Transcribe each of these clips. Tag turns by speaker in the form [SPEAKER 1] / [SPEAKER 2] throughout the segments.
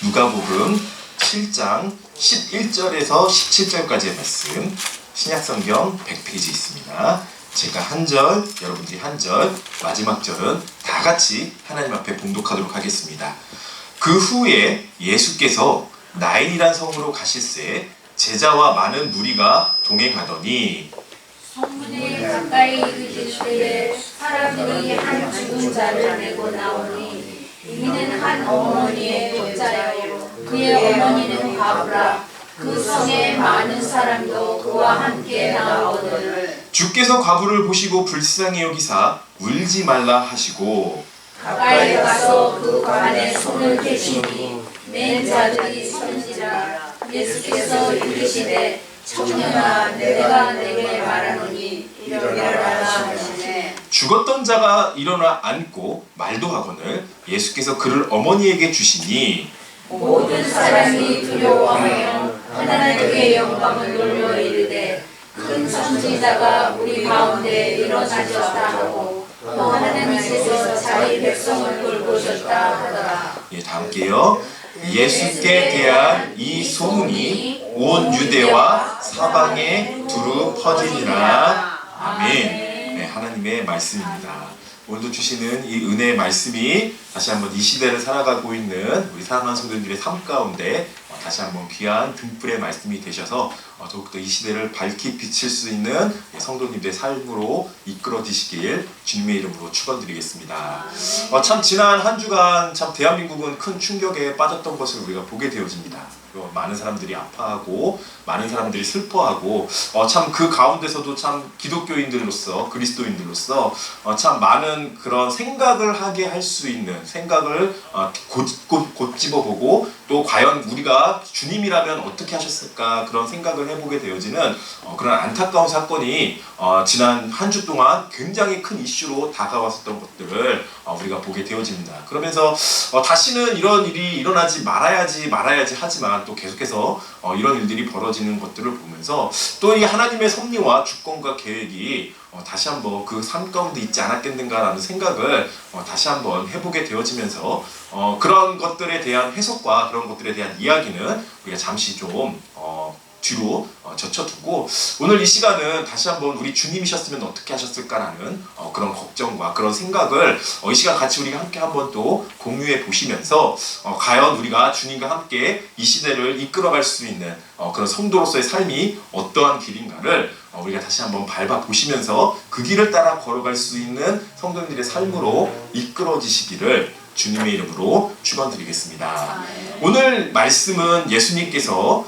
[SPEAKER 1] 누가복음 7장 11절에서 17절까지의 말씀, 신약성경 100페이지 있습니다. 제가 한 절, 여러분들이 한 절, 마지막 절은 다 같이 하나님 앞에 봉독하도록 하겠습니다. 그 후에 예수께서 나인이란 성으로 가실새 제자와 많은 무리가 동행하더니
[SPEAKER 2] 성문에 가까이 이르실 때에 사람들이 한 죽은 자를 메고 나오니 이는 한 어머니의 독자여 그의 어머니는 과부라. 그 성에 많은 사람도 그와 함께 나오거늘
[SPEAKER 1] 주께서 과부를 보시고 불쌍히 여기사 울지 말라 하시고
[SPEAKER 2] 가까이 가서 그 관에 손을 대시니 맨 자들이 서는지라. 예수께서 이르시되 청년아 내가 내게 말하노니 일어나라 하시네.
[SPEAKER 1] 죽었던 자가 일어나 앉고 말도 하거늘 예수께서 그를 어머니에게 주시니
[SPEAKER 2] 모든 사람이 두려워하며 하나님께 영광을 돌려 이르되 큰 선지자가 우리 가운데 일어나셨다 하고 또 하나님께서 자기 백성을 돌보셨다 하더라.
[SPEAKER 1] 다 함께요. 예수께 대한 이 소문이 온 유대와 사방에 두루 퍼지니라. 아멘. 하나님의 말씀입니다. 오늘도 주시는 이 은혜의 말씀이 다시 한번 이 시대를 살아가고 있는 우리 사랑하는 성도님들의 삶 가운데 다시 한번 귀한 등불의 말씀이 되셔서 더욱더 이 시대를 밝히 비칠 수 있는 성도님들의 삶으로 이끌어지시길 주님의 이름으로 축원드리겠습니다. 참 지난 한 주간 참 대한민국은 큰 충격에 빠졌던 것을 우리가 보게 되어집니다. 많은 사람들이 아파하고 많은 사람들이 슬퍼하고 참 그 가운데서도 참 기독교인들로서 그리스도인들로서 참 많은 그런 생각을 하게 할 수 있는 생각을 곧 집어보고 또 과연 우리가 주님이라면 어떻게 하셨을까 그런 생각을 해보게 되어지는 그런 안타까운 사건이 지난 한 주 동안 굉장히 큰 이슈로 다가왔었던 것들을 우리가 보게 되어집니다. 그러면서 다시는 이런 일이 일어나지 말아야지 하지만 또 계속해서 이런 일들이 벌어지는 것들을 보면서 또 이 하나님의 섭리와 주권과 계획이 다시 한번 그 삶 가운데 있지 않았겠는가라는 생각을 다시 한번 해보게 되어지면서 그런 것들에 대한 해석과 그런 것들에 대한 이야기는 우리가 잠시 좀 뒤로 젖혀두고 오늘 이 시간은 다시 한번 우리 주님이셨으면 어떻게 하셨을까라는 그런 걱정과 그런 생각을 이 시간 같이 우리가 함께 한번 또 공유해 보시면서 과연 우리가 주님과 함께 이 시대를 이끌어갈 수 있는 그런 성도로서의 삶이 어떠한 길인가를 우리가 다시 한번 밟아보시면서 그 길을 따라 걸어갈 수 있는 성도님들의 삶으로 이끌어지시기를 주님의 이름으로 축원드리겠습니다. 오늘 말씀은 예수님께서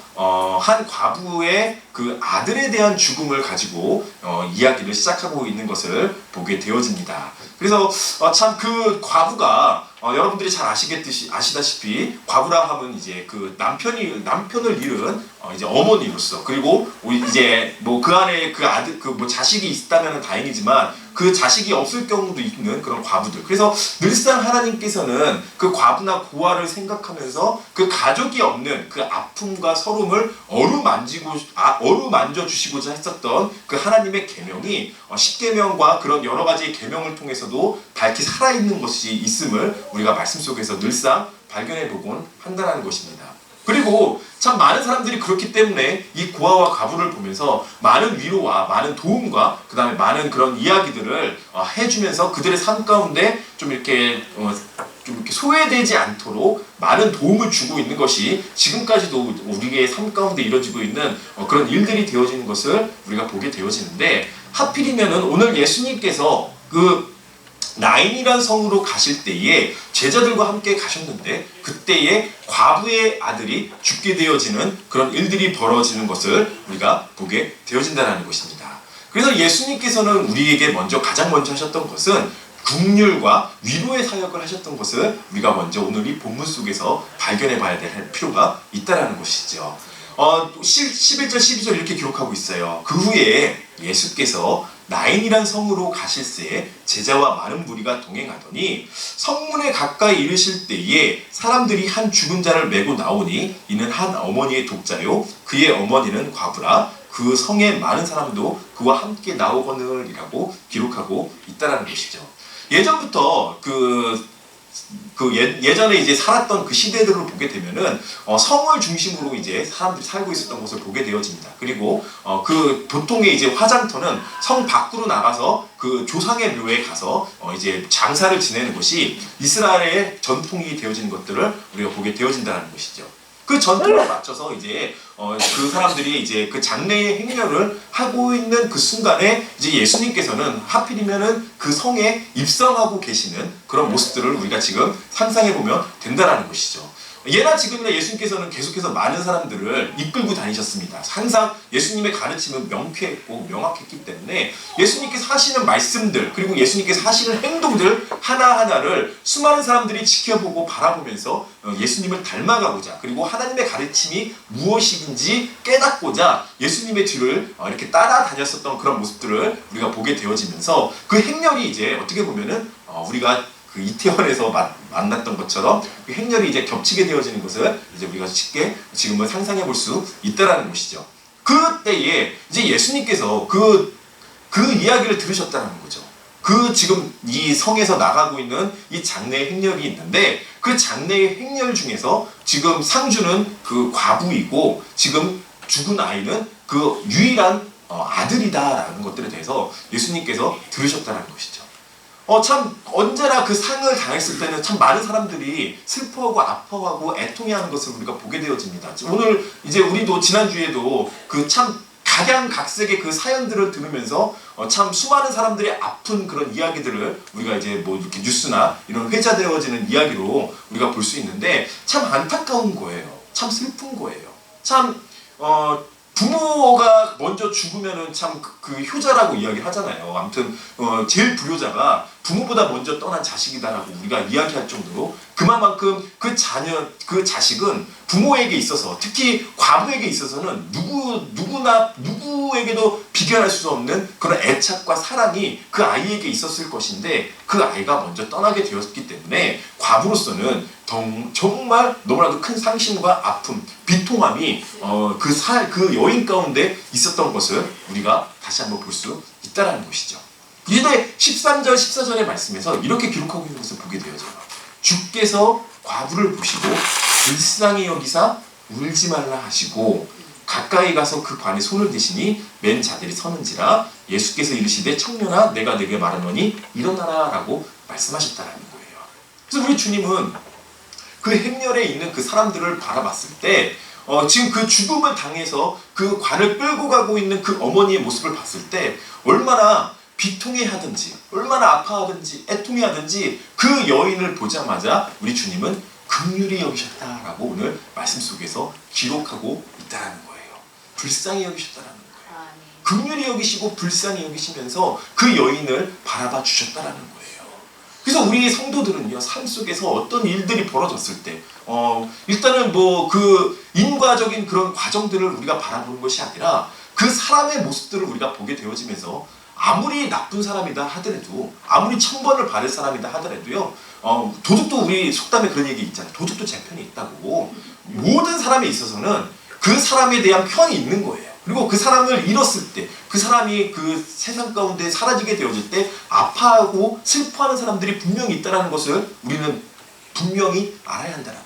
[SPEAKER 1] 한 과부의 그 아들에 대한 죽음을 가지고 이야기를 시작하고 있는 것을 보게 되어집니다. 그래서 참 그 과부가 여러분들이 잘 아시다시피 과부라 하면 이제 그 남편을 잃은 이제 어머니로서 그리고 이제 뭐 그 안에 그 아들 그 뭐 자식이 있다면 다행이지만 그 자식이 없을 경우도 있는 그런 과부들. 그래서 늘상 하나님께서는 그 과부나 고아를 생각하면서 그 가족이 없는 그 아픔과 서름을 어루만져 주시고자 했었던 그 하나님의 계명이 십계명과 그런 여러 가지 계명을 통해서도 밝히 살아있는 것이 있음을 우리가 말씀 속에서 늘상 발견해보곤 한다는 것입니다. 그리고 참 많은 사람들이 그렇기 때문에 이 고아와 과부를 보면서 많은 위로와 많은 도움과 그 다음에 많은 그런 이야기들을 해주면서 그들의 삶 가운데 좀 이렇게 소외되지 않도록 많은 도움을 주고 있는 것이 지금까지도 우리의 삶 가운데 이루어지고 있는 그런 일들이 되어지는 것을 우리가 보게 되어지는데 하필이면은 오늘 예수님께서 그 나인이란 성으로 가실 때에 제자들과 함께 가셨는데 그때에 과부의 아들이 죽게 되어지는 그런 일들이 벌어지는 것을 우리가 보게 되어진다는 것입니다. 그래서 예수님께서는 우리에게 가장 먼저 하셨던 것은 긍휼과 위로의 사역을 하셨던 것을 우리가 먼저 오늘 이 본문 속에서 발견해 봐야 될 필요가 있다는 것이죠. 11절 12절 이렇게 기록하고 있어요. 그 후에 예수께서 나인이란 성으로 가실새 제자와 많은 무리가 동행하더니 성문에 가까이 이르실 때에 사람들이 한 죽은 자를 메고 나오니 이는 한 어머니의 독자요 그의 어머니는 과부라. 그 성에 많은 사람도 그와 함께 나오거늘이라고 기록하고 있다는 것이죠. 예전부터 그 예전에 이제 살았던 그 시대들을 보게 되면은 성을 중심으로 이제 사람들이 살고 있었던 것을 보게 되어집니다. 그리고 그 보통의 이제 화장터는 성 밖으로 나가서 그 조상의 묘에 가서 이제 장사를 지내는 것이 이스라엘의 전통이 되어진 것들을 우리가 보게 되어진다는 것이죠. 그 전통에 맞춰서 이제 그 사람들이 이제 그 장례의 행렬을 하고 있는 그 순간에 이제 예수님께서는 하필이면은 그 성에 입성하고 계시는 그런 모습들을 우리가 지금 상상해 보면 된다라는 것이죠. 예나 지금이나 예수님께서는 계속해서 많은 사람들을 이끌고 다니셨습니다. 항상 예수님의 가르침은 명쾌했고 명확했기 때문에 예수님께서 하시는 말씀들 그리고 예수님께서 하시는 행동들 하나하나를 수많은 사람들이 지켜보고 바라보면서 예수님을 닮아가고자 그리고 하나님의 가르침이 무엇인지 깨닫고자 예수님의 뒤를 이렇게 따라다녔었던 그런 모습들을 우리가 보게 되어지면서 그 행렬이 이제 어떻게 보면은 우리가 그 이태원에서 만났던 것처럼 그 행렬이 이제 겹치게 되어지는 것을 이제 우리가 쉽게 지금은 상상해 볼 수 있다라는 것이죠. 그때에 이제 예수님께서 그 이야기를 들으셨다는 거죠. 그 지금 이 성에서 나가고 있는 이 장례의 행렬이 있는데 그 장례의 행렬 중에서 지금 상주는 그 과부이고 지금 죽은 아이는 그 유일한 아들이다라는 것들에 대해서 예수님께서 들으셨다는 것이죠. 참 언제나 그 상을 당했을 때는 참 많은 사람들이 슬퍼하고 아파하고 애통해하는 것을 우리가 보게 되어집니다. 오늘 이제 우리도 지난주에도 그 참 각양각색의 그 사연들을 들으면서 참 수많은 사람들의 아픈 그런 이야기들을 우리가 이제 뭐 이렇게 뉴스나 이런 회자되어지는 이야기로 우리가 볼 수 있는데 참 안타까운 거예요. 참 슬픈 거예요. 참 부모가 먼저 죽으면은 참 그 효자라고 이야기를 하잖아요. 아무튼 제일 불효자가 부모보다 먼저 떠난 자식이다라고 우리가 이야기할 정도로 그만큼 그 자식은 부모에게 있어서 특히 과부에게 있어서는 누구에게도 비교할 수 없는 그런 애착과 사랑이 그 아이에게 있었을 것인데 그 아이가 먼저 떠나게 되었기 때문에 과부로서는 정말 너무나도 큰 상심과 아픔, 비통함이 그 여인 가운데 있었던 것을 우리가 다시 한번 볼 수 있다라는 것이죠. 이때 13절, 14절의 말씀에서 이렇게 기록하고 있는 것을 보게 되어져요. 주께서 과부를 보시고 불쌍히 여기사 울지 말라 하시고 가까이 가서 그 관에 손을 대시니 맨 자들이 서는지라 예수께서 이르시되 청년아 내가 네게 말하노니 일어나라 라고 말씀하셨다라는 거예요. 그래서 우리 주님은 그 행렬에 있는 그 사람들을 바라봤을 때 지금 그 죽음을 당해서 그 관을 끌고 가고 있는 그 어머니의 모습을 봤을 때 얼마나 비통해하든지 얼마나 아파하든지 애통해하든지 그 여인을 보자마자 우리 주님은 긍휼히 여기셨다라고 오늘 말씀 속에서 기록하고 있다는 거예요. 불쌍히 여기셨다는 거예요. 긍휼히 여기시고 불쌍히 여기시면서 그 여인을 바라봐 주셨다라는 거예요. 그래서 우리 성도들은요, 삶 속에서 어떤 일들이 벌어졌을 때, 일단은 뭐 그 인과적인 그런 과정들을 우리가 바라보는 것이 아니라 그 사람의 모습들을 우리가 보게 되어지면서 아무리 나쁜 사람이다 하더라도, 아무리 천벌을 받을 사람이다 하더라도요, 도둑도 우리 속담에 그런 얘기 있잖아요. 도둑도 제 편이 있다고. 모든 사람에 있어서는 그 사람에 대한 편이 있는 거예요. 그리고 그 사람을 잃었을 때, 그 사람이 그 세상 가운데 사라지게 되어질 때 아파하고 슬퍼하는 사람들이 분명히 있다는 것을 우리는 분명히 알아야 한다는 거예요.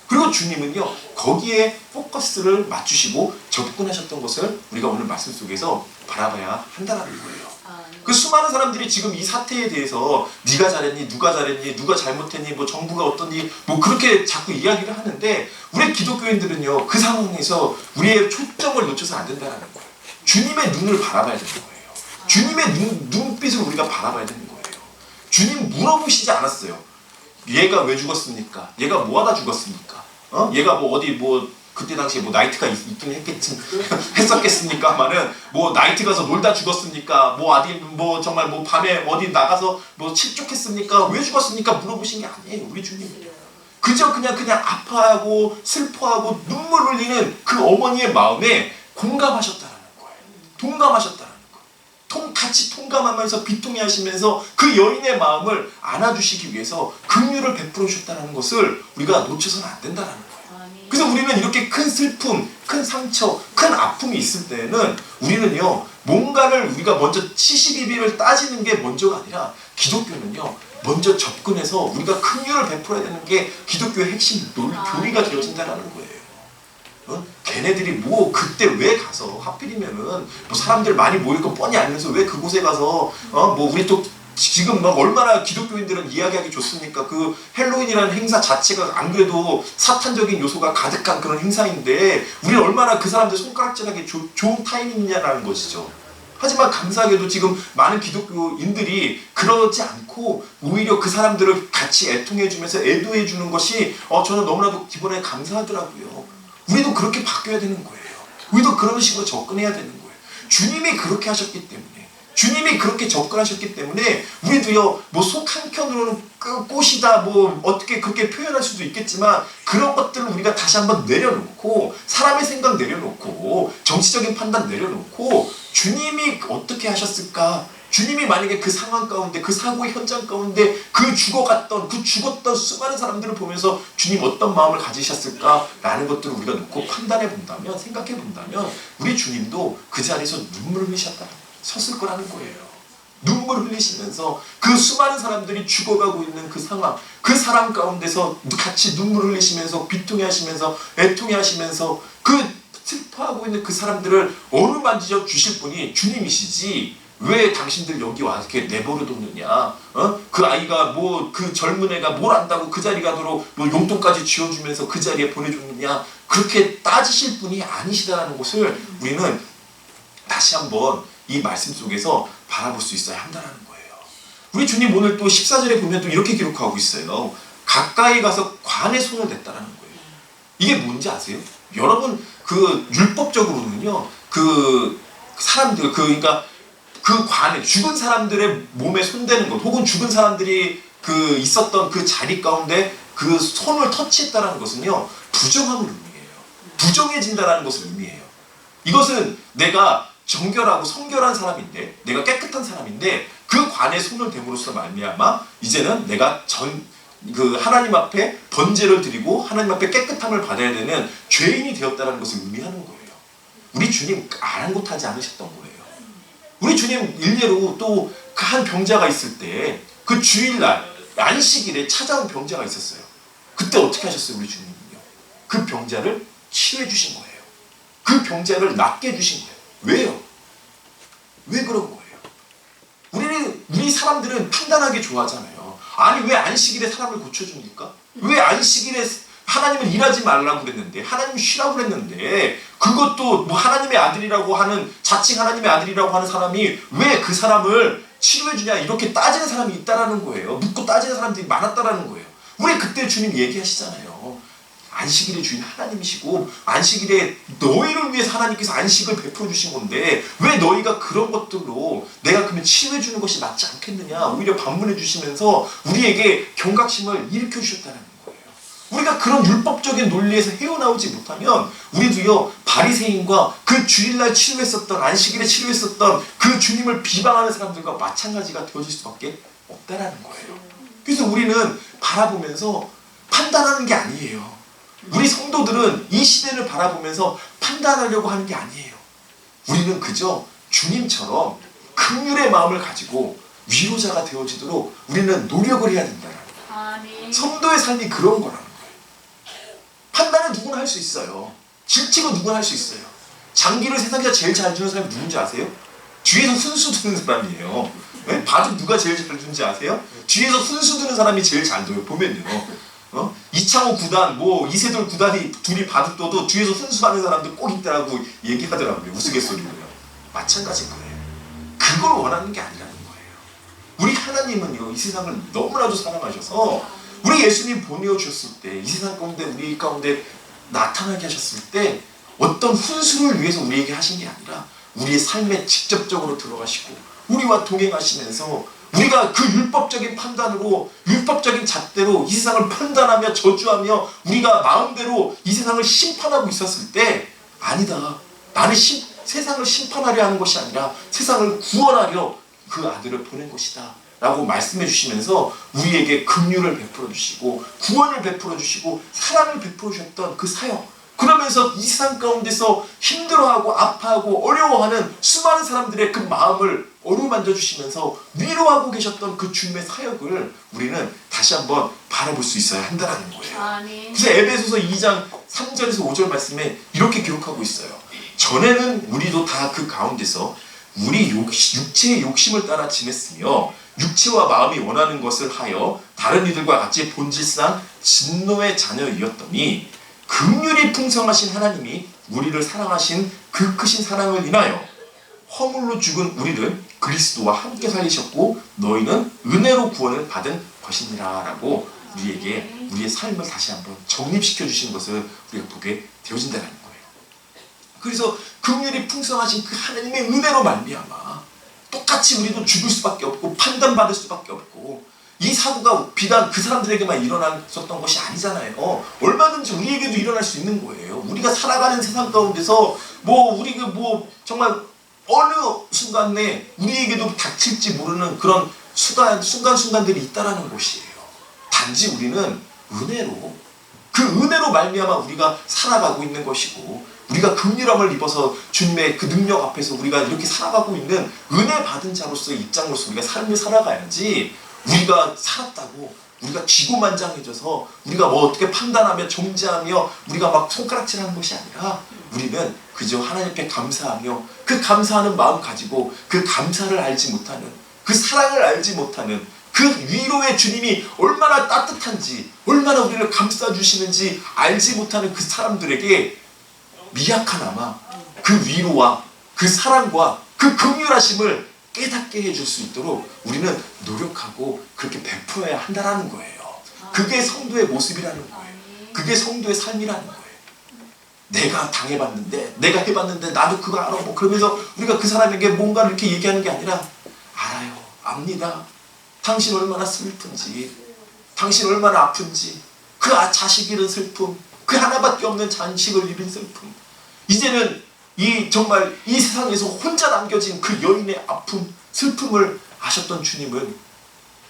[SPEAKER 1] 그리고 주님은요, 거기에 포커스를 맞추시고 접근하셨던 것을 우리가 오늘 말씀 속에서 바라봐야 한다는 거예요. 그 수많은 사람들이 지금 이 사태에 대해서 네가 잘했니, 누가 잘했니, 누가 잘못했니, 뭐 정부가 어떠니, 뭐 그렇게 자꾸 이야기를 하는데 우리 기독교인들은요, 그 상황에서 우리의 초점을 놓쳐서 안 된다는 거예요. 주님의 눈을 바라봐야 되는 거예요. 주님의 눈빛을 우리가 바라봐야 되는 거예요. 주님 물어보시지 않았어요. 얘가 왜 죽었습니까? 얘가 뭐 하다 죽었습니까? 얘가 뭐 어디 뭐 그때 당시에 뭐 나이트가 있긴 했었겠습니까만은 뭐 나이트 가서 놀다 죽었습니까? 뭐 어디 뭐 정말 뭐 밤에 어디 나가서 뭐 실족했습니까? 왜 죽었습니까? 물어보신 게 아니에요. 우리 주님. 그저 그냥 아파하고 슬퍼하고 눈물 흘리는 그 어머니의 마음에 공감하셨다는 거예요. 동감하셨다는 거예요. 같이 통감하면서 비통해하시면서 그 여인의 마음을 안아주시기 위해서 긍휼을 베풀어 주셨다는 것을 우리가 놓쳐서는 안 된다는 거예요. 그래서 우리는 이렇게 큰 슬픔, 큰 상처, 큰 아픔이 있을 때는 우리는요, 뭔가를 우리가 먼저 시시비비를 따지는 게 먼저가 아니라 기독교는요, 먼저 접근해서 우리가 긍휼을 베풀어야 되는 게 기독교의 핵심 교리가 되어진다는 거예요. 걔네들이 뭐 그때 왜 가서 하필이면은 뭐 사람들 많이 모일 거 뻔히 알면서 왜 그곳에 가서 뭐 우리 또 지금 막 얼마나 기독교인들은 이야기하기 좋습니까? 그 헬로윈이라는 행사 자체가 안 그래도 사탄적인 요소가 가득한 그런 행사인데 우리는 얼마나 그 사람들 손가락질하기 좋은 타이밍이냐라는 것이죠. 하지만 감사하게도 지금 많은 기독교인들이 그러지 않고 오히려 그 사람들을 같이 애통해주면서 애도해주는 것이 저는 너무나도 기본에 감사하더라고요. 우리도 그렇게 바뀌어야 되는 거예요. 우리도 그런 식으로 접근해야 되는 거예요. 주님이 그렇게 하셨기 때문에, 주님이 그렇게 접근하셨기 때문에 우리도요, 뭐 속 한켠으로는 꽃이다 뭐 어떻게 그렇게 표현할 수도 있겠지만 그런 것들을 우리가 다시 한번 내려놓고 사람의 생각 내려놓고 정치적인 판단 내려놓고 주님이 어떻게 하셨을까? 주님이 만약에 그 상황 가운데 그 사고의 현장 가운데 그 죽었던 수많은 사람들을 보면서 주님 어떤 마음을 가지셨을까라는 것들을 우리가 놓고 판단해 본다면, 생각해 본다면 우리 주님도 그 자리에서 눈물을 흘리셨다 섰을 거라는 거예요. 눈물을 흘리시면서 그 수많은 사람들이 죽어가고 있는 그 상황, 그 사람 가운데서 같이 눈물을 흘리시면서 비통해 하시면서 애통해 하시면서 그 슬퍼하고 있는 그 사람들을 어루만져 주실 분이 주님이시지 왜 당신들 여기 와서 이렇게 내버려 뒀느냐? 그 아이가 뭐 그 젊은 애가 뭘 안다고 그 자리 가도록 뭐 용돈까지 쥐어주면서 그 자리에 보내줬느냐? 그렇게 따지실 분이 아니시다라는 것을 우리는 다시 한번 이 말씀 속에서 바라볼 수 있어야 한다는 거예요. 우리 주님 오늘 또 14절에 보면 또 이렇게 기록하고 있어요. 가까이 가서 관에 손을 댔다라는 거예요. 이게 뭔지 아세요? 여러분 그 율법적으로는요, 그 사람들 그러니까 그 관에 죽은 사람들의 몸에 손대는 것, 혹은 죽은 사람들이 그 있었던 그 자리 가운데 그 손을 터치했다라는 것은요, 부정함을 의미해요. 부정해진다라는 것을 의미해요. 이것은 내가 정결하고 성결한 사람인데, 내가 깨끗한 사람인데 그 관에 손을 댐으로써 말미암아 이제는 내가 그 하나님 앞에 번제를 드리고 하나님 앞에 깨끗함을 받아야 되는 죄인이 되었다는 것을 의미하는 거예요. 우리 주님 아랑곳하지 않으셨던 거예요. 우리 주님 일례로 또 그 한 병자가 있을 때 그 주일날 안식일에 찾아온 병자가 있었어요. 그때 어떻게 하셨어요? 우리 주님은요, 그 병자를 치유해 주신 거예요. 그 병자를 낫게 해주신 거예요. 왜요? 왜 그런 거예요? 우리 사람들은 판단하기 좋아하잖아요. 아니 왜 안식일에 사람을 고쳐줍니까? 왜 안식일에 하나님은 일하지 말라고 그랬는데, 하나님 쉬라고 그랬는데, 그것도 뭐 하나님의 아들이라고 하는, 자칭 하나님의 아들이라고 하는 사람이 왜 그 사람을 치료해주냐, 이렇게 따지는 사람이 있다라는 거예요. 묻고 따지는 사람들이 많았다라는 거예요. 우리 그때 주님 얘기하시잖아요. 안식일의 주인 하나님이시고 안식일에 너희를 위해서 하나님께서 안식을 베풀어 주신 건데 왜 너희가 그런 것들로 내가 그러면 치유해 주는 것이 맞지 않겠느냐, 오히려 반문해 주시면서 우리에게 경각심을 일으켜 주셨다는 거예요. 우리가 그런 율법적인 논리에서 헤어나오지 못하면 우리도요, 바리새인과 그 주일날 치료했었던, 안식일에 치료했었던 그 주님을 비방하는 사람들과 마찬가지가 되어질 수밖에 없다라는 거예요. 그래서 우리는 바라보면서 판단하는 게 아니에요. 우리 성도들은 이 시대를 바라보면서 판단하려고 하는 게 아니에요. 우리는 그저 주님처럼 긍휼의 마음을 가지고 위로자가 되어지도록 우리는 노력을 해야 된다는 거예요. 성도의 삶이 그런 거라는 거예요. 판단은 누구나 할 수 있어요. 질책은 누구나 할 수 있어요. 장기를 세상에서 제일 잘 주는 사람이 누군지 아세요? 뒤에서 순수 드는 사람이에요. 네? 바둑 누가 제일 잘 주는지 아세요? 뒤에서 순수 드는 사람이 제일 잘 둬요. 보면요. 이창호 구단, 뭐 이세돌 구단이 둘이 바둑 둬도 뒤에서 훈수하는 사람들 꼭 있다라고 얘기하더라고요. 우스갯소리로요. 마찬가지인 거예요. 그걸 원하는 게 아니라는 거예요. 우리 하나님은요, 이 세상을 너무나도 사랑하셔서 우리 예수님 보내어 주셨을 때, 이 세상 가운데 우리 가운데 나타나게 하셨을 때 어떤 훈수를 위해서 우리에게 하신 게 아니라 우리의 삶에 직접적으로 들어가시고 우리와 동행하시면서 우리가 그 율법적인 판단으로, 율법적인 잣대로 이 세상을 판단하며 저주하며 우리가 마음대로 이 세상을 심판하고 있었을 때, 아니다, 나는 세상을 심판하려 하는 것이 아니라 세상을 구원하려 그 아들을 보낸 것이다 라고 말씀해 주시면서 우리에게 긍휼을 베풀어 주시고 구원을 베풀어 주시고 사랑을 베풀어 주셨던 그 사역, 그러면서 이 세상 가운데서 힘들어하고 아파하고 어려워하는 수많은 사람들의 그 마음을 어루만져 주시면서 위로하고 계셨던 그 주님의 사역을 우리는 다시 한번 바라볼 수 있어야 한다는 거예요.
[SPEAKER 2] 아멘.
[SPEAKER 1] 그래서 에베소서 2장 3절에서 5절 말씀에 이렇게 기록하고 있어요. 전에는 우리도 다 그 가운데서 우리 육체의 욕심을 따라 지냈으며 육체와 마음이 원하는 것을 하여 다른 이들과 같이 본질상 진노의 자녀이었더니 긍휼이 풍성하신 하나님이 우리를 사랑하신 그 크신 사랑을 인하여 허물로 죽은 우리를 그리스도와 함께 살리셨고 너희는 은혜로 구원을 받은 것이니라 라고 우리에게 우리의 삶을 다시 한번 정립시켜 주신 것을 우리가 보게 되어진다는 거예요. 그래서 긍휼이 풍성하신 그 하나님의 은혜로 말미암아 똑같이 우리도 죽을 수밖에 없고 판단받을 수밖에 없고 이 사고가 비단 그 사람들에게만 일어났었던 것이 아니잖아요. 얼마든지 우리에게도 일어날 수 있는 거예요. 우리가 살아가는 세상 가운데서 우리가 정말 어느 순간에 우리에게도 닥칠지 모르는 그런 순간순간들이 있다라는 것이에요. 단지 우리는 그 은혜로 말미암아 우리가 살아가고 있는 것이고 우리가 긍휼함을 입어서 주님의 그 능력 앞에서 우리가 이렇게 살아가고 있는 은혜 받은 자로서의 입장으로서 우리가 삶을 살아가야지 우리가 살았다고 우리가 기고만장해져서 우리가 어떻게 판단하며 정죄하며 우리가 막 손가락질하는 것이 아니라 우리는 그저 하나님께 감사하며 그 감사하는 마음 가지고 그 감사를 알지 못하는 그 사랑을 알지 못하는 그 위로의 주님이 얼마나 따뜻한지 얼마나 우리를 감싸주시는지 알지 못하는 그 사람들에게 미약하나마 그 위로와 그 사랑과 그 긍휼하심을 깨닫게 해줄 수 있도록 우리는 노력하고 그렇게 베풀어야 한다는 거예요. 그게 성도의 모습이라는 거예요. 그게 성도의 삶이라는 거예요. 내가 당해봤는데 내가 해봤는데 나도 그거 알아 그러면서 우리가 그 사람에게 뭔가를 이렇게 얘기하는 게 아니라 알아요. 압니다. 당신 얼마나 슬픈지 당신 얼마나 아픈지 그 자식 잃은 슬픔 그 하나밖에 없는 자식을 잃은 슬픔 이제는 정말 이 세상에서 혼자 남겨진 그 여인의 아픔, 슬픔을 아셨던 주님은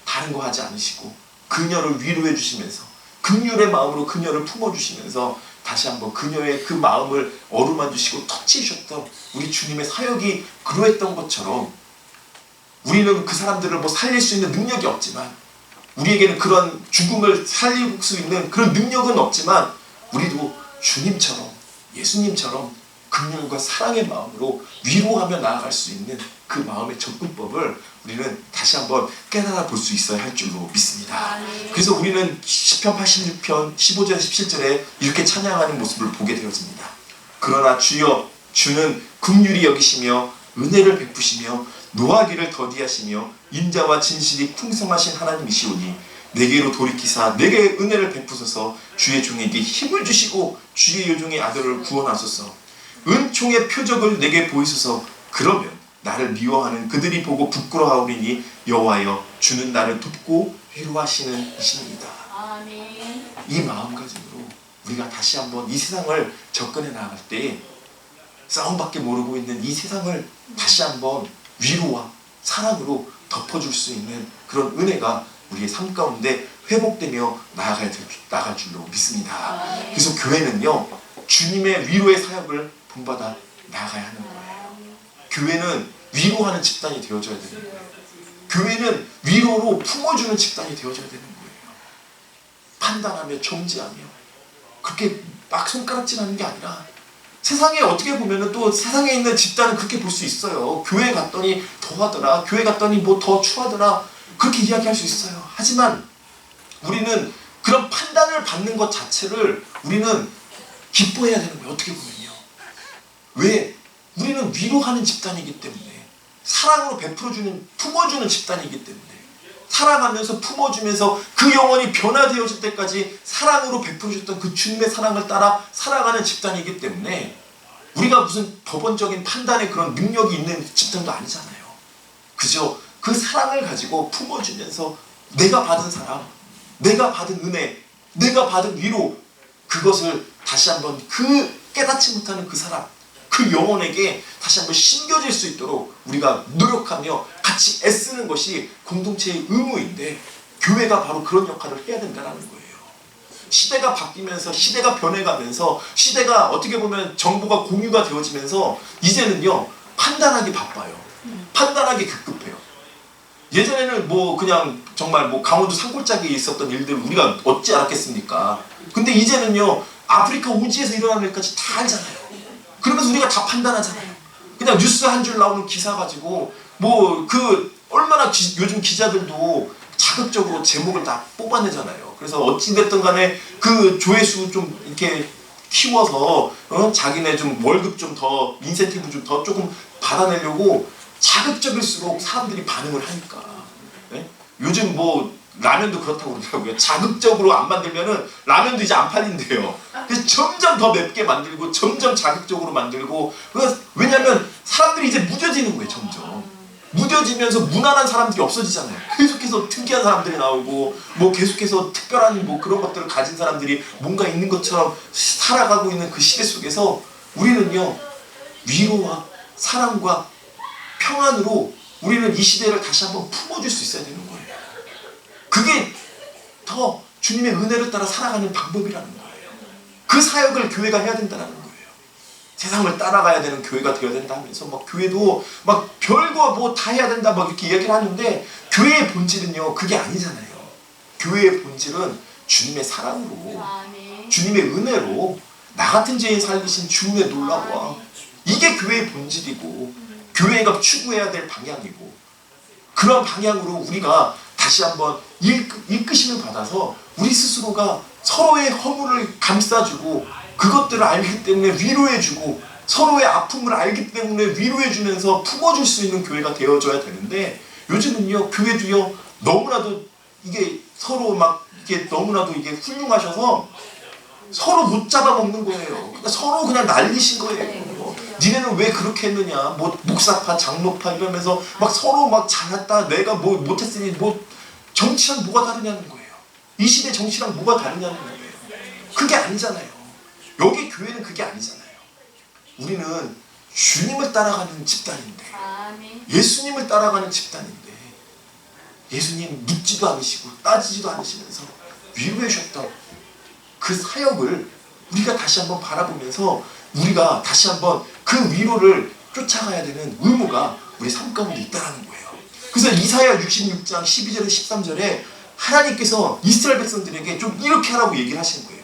[SPEAKER 1] 다른 거 하지 않으시고 그녀를 위로해 주시면서 긍휼의 마음으로 그녀를 품어주시면서 다시 한번 그녀의 그 마음을 어루만 주시고 터치해 주셨던 우리 주님의 사역이 그러했던 것처럼 우리는 그 사람들을 살릴 수 있는 능력이 없지만 우리에게는 그런 죽음을 살릴 수 있는 그런 능력은 없지만 우리도 주님처럼 예수님처럼 긍휼과 사랑의 마음으로 위로하며 나아갈 수 있는 그 마음의 접근법을 우리는 다시 한번 깨달아 볼 수 있어야 할 줄로 믿습니다. 그래서 우리는 시편 86편 15절에서 17절에 이렇게 찬양하는 모습을 보게 되어집니다. 그러나 주여 주는 긍휼히 여기시며 은혜를 베푸시며 노하기를 더디하시며 인자와 진실이 풍성하신 하나님이시오니 내게로 돌이키사 내게 은혜를 베푸소서 주의 종에게 힘을 주시고 주의 여종의 아들을 구원하소서 은총의 표적을 내게 보이소서 그러면 나를 미워하는 그들이 보고 부끄러워하오리니 여호와여 주는 나를 돕고 위로하시는 이십니다.
[SPEAKER 2] 아멘.
[SPEAKER 1] 이 마음가짐으로 우리가 다시 한번 이 세상을 접근해 나갈 때 싸움밖에 모르고 있는 이 세상을 다시 한번 위로와 사랑으로 덮어줄 수 있는 그런 은혜가 우리의 삶 가운데 회복되며 나아갈 줄로 믿습니다. 그래서 교회는요 주님의 위로의 사역을 본받아 나아가야 하는 거예요. 교회는 위로하는 집단이 되어져야 되는 거예요. 교회는 위로로 품어주는 집단이 되어져야 되는 거예요. 판단하며 정죄하며 그렇게 막 손가락질하는 게 아니라 세상에 어떻게 보면은 또 세상에 있는 집단은 그렇게 볼 수 있어요. 교회 갔더니 더 하더라. 교회 갔더니 더 추하더라. 그렇게 이야기할 수 있어요. 하지만 우리는 그런 판단을 받는 것 자체를 우리는 기뻐해야 되는 거예요. 어떻게 보면요. 왜? 우리는 위로하는 집단이기 때문에 사랑으로 품어주는 집단이기 때문에 사랑하면서 품어주면서 그 영혼이 변화되어질 때까지 사랑으로 베풀어줬던 그 주님의 사랑을 따라 살아가는 집단이기 때문에 우리가 무슨 법원적인 판단의 그런 능력이 있는 집단도 아니잖아요. 그저 그 사랑을 가지고 품어주면서 내가 받은 사랑, 내가 받은 은혜, 내가 받은 위로 그것을 다시 한번 그 깨닫지 못하는 그 사람 그 영혼에게 다시 한번 심겨질 수 있도록 우리가 노력하며 같이 애쓰는 것이 공동체의 의무인데 교회가 바로 그런 역할을 해야 된다는 거예요. 시대가 바뀌면서 시대가 변해가면서 시대가 어떻게 보면 정보가 공유가 되어지면서 이제는요 판단하기 바빠요. 판단하기 급급해요. 예전에는 뭐 그냥 정말 뭐 강원도 산골짜기에 있었던 일들 우리가 어찌 알았겠습니까? 근데 이제는요 아프리카 오지에서 일어나는 일까지 다 알잖아요. 그러면서 우리가 다 판단하잖아요. 그냥 뉴스 한 줄 나오는 기사 가지고 뭐 그 얼마나 요즘 기자들도 자극적으로 제목을 다 뽑아내잖아요. 그래서 어찌됐든 간에 그 조회수 좀 이렇게 키워서 자기네 좀 월급 좀 더 인센티브 좀 더 조금 받아내려고 자극적일수록 사람들이 반응을 하니까. 네? 요즘 뭐 라면도 그렇다고 그러더라고요. 자극적으로 안 만들면은 라면도 이제 안 팔린대요. 그래서 점점 더 맵게 만들고 점점 자극적으로 만들고. 왜냐면 사람들이 이제 무뎌지는 거예요. 점점 무뎌지면서 무난한 사람들이 없어지잖아요. 계속해서 특이한 사람들이 나오고 뭐 계속해서 특별한 뭐 그런 것들을 가진 사람들이 뭔가 있는 것처럼 살아가고 있는 그 시대 속에서 우리는요 위로와 사랑과 평안으로 우리는 이 시대를 다시 한번 품어줄 수 있어야 되는 거예요. 그게 더 주님의 은혜를 따라 살아가는 방법이라는 거예요. 그 사역을 교회가 해야 된다는 거예요. 세상을 따라가야 되는 교회가 되어야 된다 하면서 막 교회도 막 별거 뭐 다 해야 된다 막 이렇게 이야기를 하는데 교회의 본질은요 그게 아니잖아요. 교회의 본질은 주님의 사랑으로 주님의 은혜로 나 같은 죄인 살리신 주님의 놀라워 이게 교회의 본질이고 교회가 추구해야 될 방향이고 그런 방향으로 우리가 다시 한번 이끄심을 받아서 우리 스스로가 서로의 허물을 감싸주고 그것들을 알기 때문에 위로해주고 서로의 아픔을 알기 때문에 위로해주면서 품어줄 수 있는 교회가 되어줘야 되는데 요즘은요 교회도요 너무나도 이게 서로 막 이게 너무나도 이게 훌륭하셔서 서로 못 잡아먹는 거예요. 그러니까 서로 그냥 날리신 거예요. 니네는 왜 그렇게 했느냐 뭐 목사파 장로파 이러면서 막 서로 막 잘했다 내가 뭐 못했으니 뭐 정치랑 뭐가 다르냐는 거예요. 이 시대 정치랑 뭐가 다르냐는 거예요. 그게 아니잖아요. 여기 교회는 그게 아니잖아요. 우리는 주님을 따라가는 집단인데 예수님을 따라가는 집단인데 예수님 묻지도 않으시고 따지지도 않으시면서 위로해 주셨던 그 사역을 우리가 다시 한번 바라보면서 우리가 다시 한번 그 위로를 쫓아가야 되는 의무가 우리 삶 가운데 있다는 거예요. 그래서 이사야 66장 12절에 13절에 하나님께서 이스라엘 백성들에게 좀 이렇게 하라고 얘기를 하시는 거예요.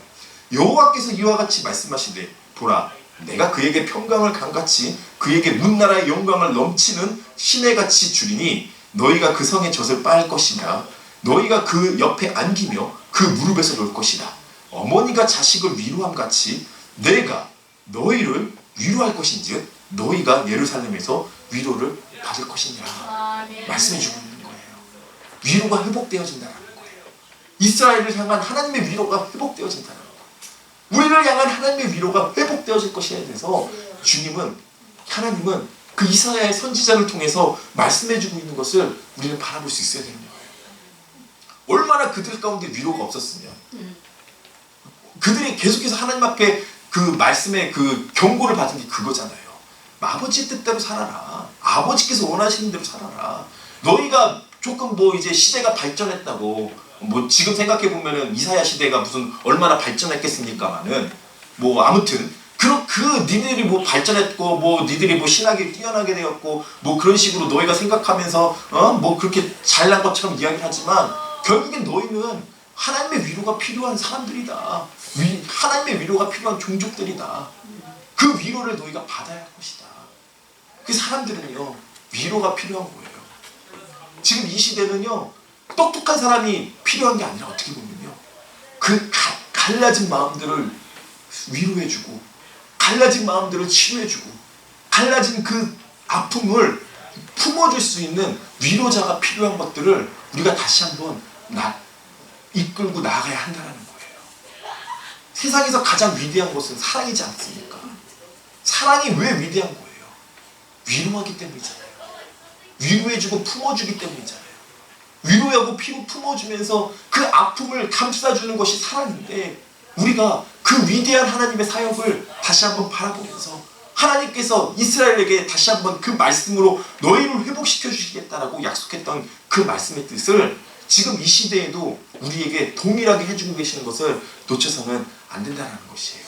[SPEAKER 1] 여호와께서 이와 같이 말씀하시되 보라 내가 그에게 평강을 강같이 그에게 문나라의 영광을 넘치는 시내같이 주리니 너희가 그 성의 젖을 빨 것이며 너희가 그 옆에 안기며 그 무릎에서 놀 것이다. 어머니가 자식을 위로함같이 내가 너희를 위로할 것인즉 너희가 예루살렘에서 위로를 받을 것이니라 말씀해 주고 있는 거예요. 위로가 회복되어진다는 거예요. 이스라엘을 향한 하나님의 위로가 회복되어진다는 거예요. 우리를 향한 하나님의 위로가 회복되어질 것이에 대해서 하나님은 그 이사야의 선지자를 통해서 말씀해주고 있는 것을 우리는 바라볼 수 있어야 되는 거예요. 얼마나 그들 가운데 위로가 없었으면 그들이 계속해서 하나님 앞에 그 말씀의 그 경고를 받은 게 그거잖아요. 아버지의 뜻대로 살아라. 아버지께서 원하시는 대로 살아라. 너희가 조금 뭐 이제 시대가 발전했다고 뭐 지금 생각해 보면은 이사야 시대가 무슨 얼마나 발전했겠습니까만은 뭐 아무튼 그 니들이 뭐 발전했고 뭐 니들이 뭐 신학이 뛰어나게 되었고 뭐 그런 식으로 너희가 생각하면서 뭐 그렇게 잘난 것처럼 이야기를 하지만 결국엔 너희는 하나님의 위로가 필요한 사람들이다. 하나님의 위로가 필요한 종족들이다. 그 위로를 너희가 받아야 할 것이다. 그 사람들은요 위로가 필요한 거예요. 지금 이 시대는요 똑똑한 사람이 필요한 게 아니라 어떻게 보면요 그 갈라진 마음들을 위로해주고 갈라진 마음들을 치료해주고 갈라진 그 아픔을 품어줄 수 있는 위로자가 필요한 것들을 우리가 다시 한번 이끌고 나아가야 한다는 거예요. 세상에서 가장 위대한 것은 사랑이지 않습니까? 사랑이 왜 위대한 거예요? 위로하기 때문이잖아요. 위로해주고 품어주기 때문이잖아요. 위로하고 품어주면서 그 아픔을 감싸주는 것이 사랑인데 우리가 그 위대한 하나님의 사역을 다시 한번 바라보면서 하나님께서 이스라엘에게 다시 한번 그 말씀으로 너희를 회복시켜 주시겠다라고 약속했던 그 말씀의 뜻을 지금 이 시대에도 우리에게 동일하게 해주고 계시는 것을 놓쳐서는 안 된다는 것이에요.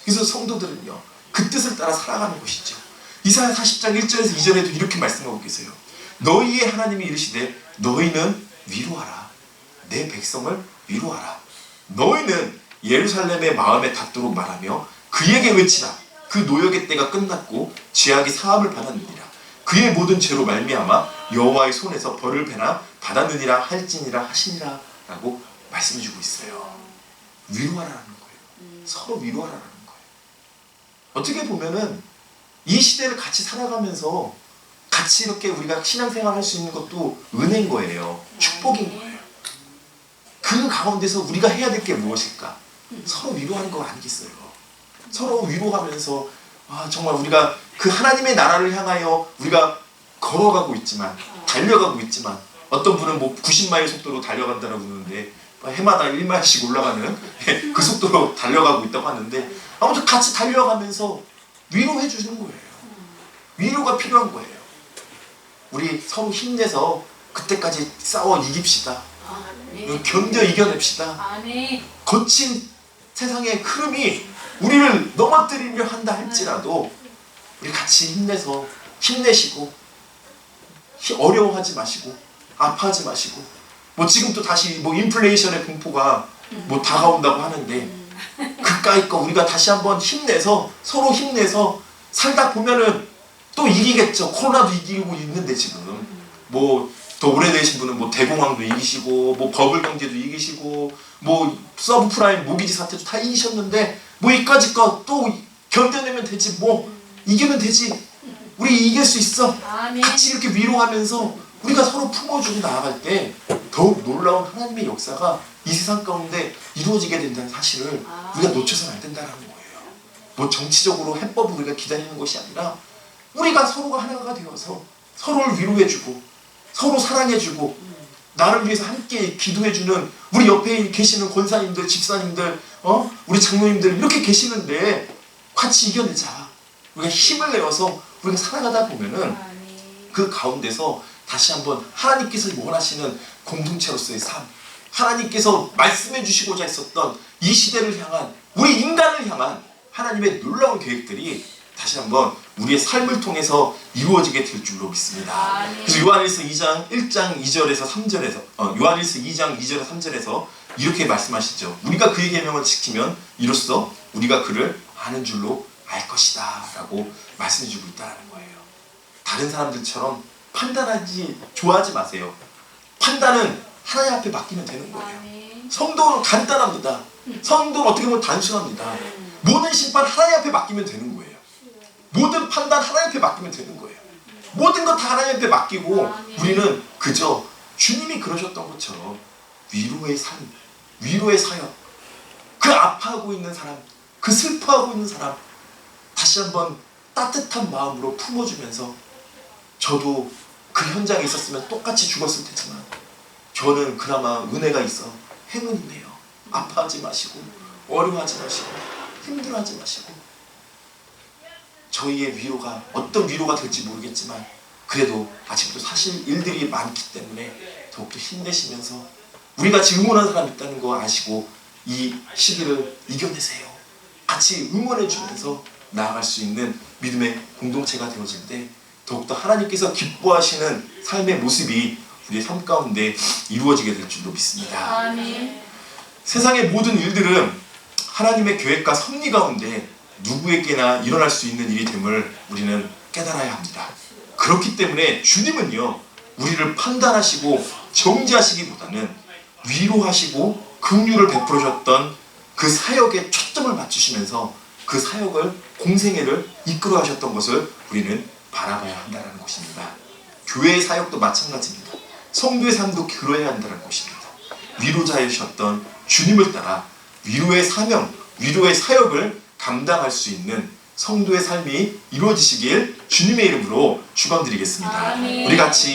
[SPEAKER 1] 그래서 성도들은요, 그 뜻을 따라 살아가는 것이죠. 이사야 40장 1절에서 2절에도 이렇게 말씀하고 계세요. 너희의 하나님이 이르시되 너희는 위로하라. 내 백성을 위로하라. 너희는 예루살렘의 마음에 닿도록 말하며 그에게 외치라. 그 노역의 때가 끝났고 죄악이 사함을 받았느니라. 그의 모든 죄로 말미암아 여호와의 손에서 벌을 배나 받았느니라 할지니라 하시니라 라고 말씀해주고 있어요. 위로하라는 거예요. 서로 위로하라는 거예요. 어떻게 보면은 이 시대를 같이 살아가면서 같이 이렇게 우리가 신앙생활 할 수 있는 것도 은혜인 거예요. 축복인 거예요. 그 가운데서 우리가 해야 될 게 무엇일까? 서로 위로하는 거 아니겠어요? 서로 위로하면서 정말 우리가 그 하나님의 나라를 향하여 우리가 걸어가고 있지만, 달려가고 있지만, 어떤 분은 뭐 90마일 속도로 달려간다고 그러는데 해마다 1마일씩 올라가는 그 속도로 달려가고 있다고 하는데, 아무튼 같이 달려가면서 위로해 주는 거예요. 위로가 필요한 거예요. 우리 서로 힘내서 그때까지 싸워 이깁시다. 견뎌 이겨냅시다. 거친 세상의 흐름이 우리를 넘어뜨리려 한다 할지라도 우리 같이 힘내서 힘내시고 어려워하지 마시고 아파하지 마시고, 뭐 지금 또 다시 뭐 인플레이션의 공포가 뭐 다가온다고 하는데 그까이 거 우리가 다시 한번 힘내서 서로 힘내서 살다 보면은 또 이기겠죠. 코로나도 이기고 있는데 지금 뭐 더 오래되신 분은 뭐 대공황도 이기시고 뭐 버블 경제도 이기시고 뭐 서브프라임 모기지 사태도 다 이기셨는데 뭐 이까짓 거 또 견뎌내면 되지, 뭐 이기면 되지. 우리 이길 수 있어. 같이 이렇게 위로하면서 우리가 서로 품어주고 나아갈 때 더욱 놀라운 하나님의 역사가 이 세상 가운데 이루어지게 된다는 사실을 우리가 놓쳐서는 안 된다는 거예요. 뭐 정치적으로 해법을 우리가 기다리는 것이 아니라 우리가 서로가 하나가 되어서 서로를 위로해주고 서로 사랑해주고 나를 위해서 함께 기도해주는 우리 옆에 계시는 권사님들, 집사님들, 우리 장로님들 이렇게 계시는데 같이 이겨내자. 우리가 힘을 내어서 우리가 살아가다 보면은 그 가운데서 다시 한번 하나님께서 원하시는 공동체로서의 삶, 하나님께서 말씀해 주시고자 했었던 이 시대를 향한, 우리 인간을 향한 하나님의 놀라운 계획들이 다시 한번 우리의 삶을 통해서 이루어지게 될 줄로 믿습니다. 그래서 요한일서 2장 1장 2절에서 3절에서 요한일서 2장 2절에서 3절에서 이렇게 말씀하시죠. 우리가 그의 계명을 지키면 이로써 우리가 그를 아는 줄로 알 것이다 라고 말씀해 주고 있다는 거예요. 다른 사람들처럼 판단하지 좋아하지 마세요. 판단은 하나님 앞에 맡기면 되는 거예요. 성도는 간단합니다. 성도는 어떻게 보면 단순합니다. 모든 심판 하나님 앞에 맡기면 되는 거예요. 모든 판단 하나님 앞에 맡기면 되는 거예요. 모든 것 다 하나님 앞에 맡기고 우리는 그저 주님이 그러셨던 것처럼 위로의 삶, 위로의 사역, 그 아파하고 있는 사람, 그 슬퍼하고 있는 사람 다시 한번 따뜻한 마음으로 품어주면서, 저도 그 현장에 있었으면 똑같이 죽었을 테지만 저는 그나마 은혜가 있어 행운이네요. 아파하지 마시고 어려워하지 마시고 힘들어하지 마시고, 저희의 위로가 어떤 위로가 될지 모르겠지만 그래도 아직도 사실 일들이 많기 때문에 더욱더 힘내시면서 우리가 지금 응원하는 사람 있다는 거 아시고 이 시기를 이겨내세요. 같이 응원해 주면서 나아갈 수 있는 믿음의 공동체가 되어질 때 더욱더 하나님께서 기뻐하시는 삶의 모습이 우리의 삶 가운데 이루어지게 될 줄로 믿습니다.
[SPEAKER 2] 아멘.
[SPEAKER 1] 세상의 모든 일들은 하나님의 계획과 섭리 가운데 누구에게나 일어날 수 있는 일이 됨을 우리는 깨달아야 합니다. 그렇기 때문에 주님은요, 우리를 판단하시고 정죄하시기보다는 위로하시고 긍휼을 베풀으셨던 그 사역에 초점을 맞추시면서 그 사역을, 공생애를 이끌어 가셨던 것을 우리는 바라봐야 한다는 것입니다. 교회의 사역도 마찬가지입니다. 성도의 삶도 그러해야 한다는 것입니다. 위로자이셨던 주님을 따라 위로의 사명, 위로의 사역을 감당할 수 있는 성도의 삶이 이루어지시길 주님의 이름으로 축원드리겠습니다. 우리 같이